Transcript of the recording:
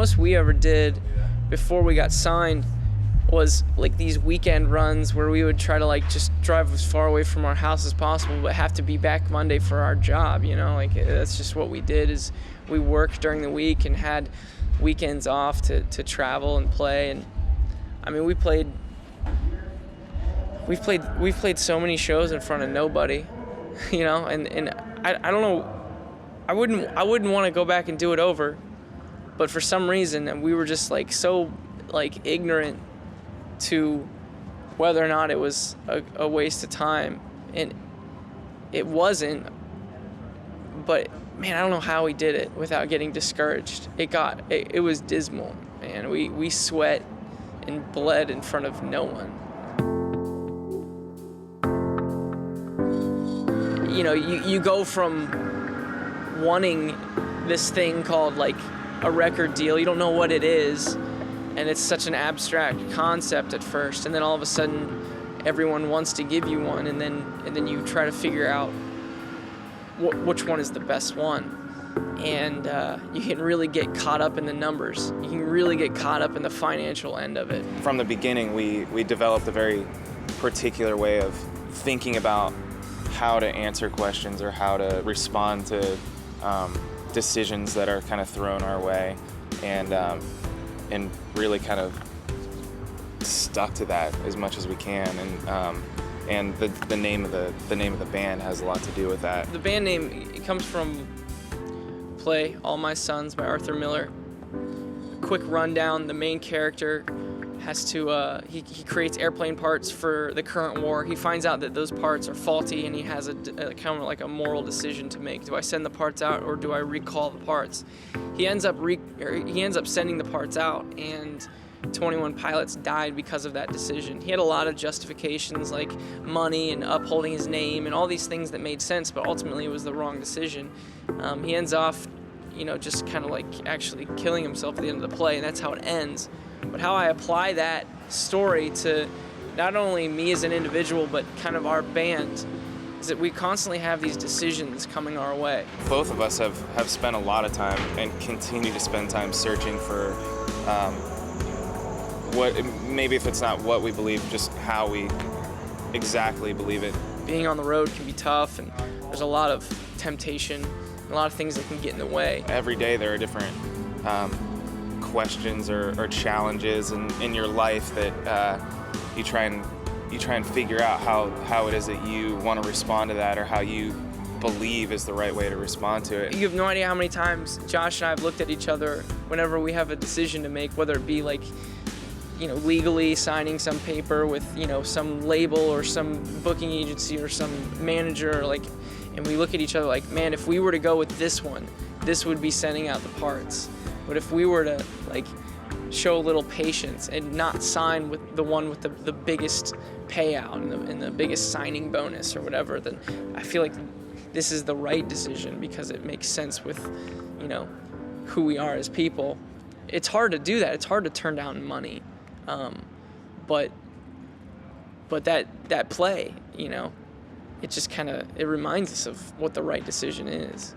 most we ever did before we got signed was like these weekend runs where we would try to like just drive as far away from our house as possible, but have to be back Monday for our job, you know, like that's just what we did. Is we worked during the week and had weekends off to travel and play. And I mean, we've played so many shows in front of nobody, you know, and I don't know, I wouldn't want to go back and do it over, but for some reason we were just like so like ignorant to whether or not it was a waste of time, and it wasn't. But man, I don't know how we did it without getting discouraged. It was dismal, man. We sweat and bled in front of no one. You know, you go from wanting this thing called like a record deal, you don't know what it is, and it's such an abstract concept at first, and then all of a sudden everyone wants to give you one, and then you try to figure out which one is the best one. And you can really get caught up in the numbers. You can really get caught up in the financial end of it. From the beginning, we developed a very particular way of thinking about how to answer questions or how to respond to decisions that are kind of thrown our way, and really kind of stuck to that as much as we can. And the name of the band has a lot to do with that. The band name, it comes from play All My Sons by Arthur Miller. A quick rundown: the main character has to he creates airplane parts for the current war. He finds out that those parts are faulty, and he has a kind of like a moral decision to make. Do I send the parts out or do I recall the parts? He ends up sending the parts out, and 21 pilots died because of that decision. He had a lot of justifications like money and upholding his name and all these things that made sense, but ultimately it was the wrong decision. He ends off, you know, just kind of like actually killing himself at the end of the play, and that's how it ends. But how I apply that story to not only me as an individual, but kind of our band, is that we constantly have these decisions coming our way. Both of us have spent a lot of time and continue to spend time searching for what, maybe if it's not what we believe, just how we exactly believe it. Being on the road can be tough, and there's a lot of temptation, a lot of things that can get in the way. Every day there are different questions or challenges in your life that you try and figure out how it is that you want to respond to that, or how you believe is the right way to respond to it. You have no idea how many times Josh and I have looked at each other whenever we have a decision to make, whether it be like, you know, legally signing some paper with, you know, some label or some booking agency or some manager, like, and we look at each other like, man, if we were to go with this one, this would be sending out the parts. But if we were to like show a little patience and not sign with the one with the biggest payout and the biggest signing bonus or whatever, then I feel like this is the right decision because it makes sense with, you know, who we are as people. It's hard to do that. It's hard to turn down money. But that play, you know, it just kind of, it reminds us of what the right decision is.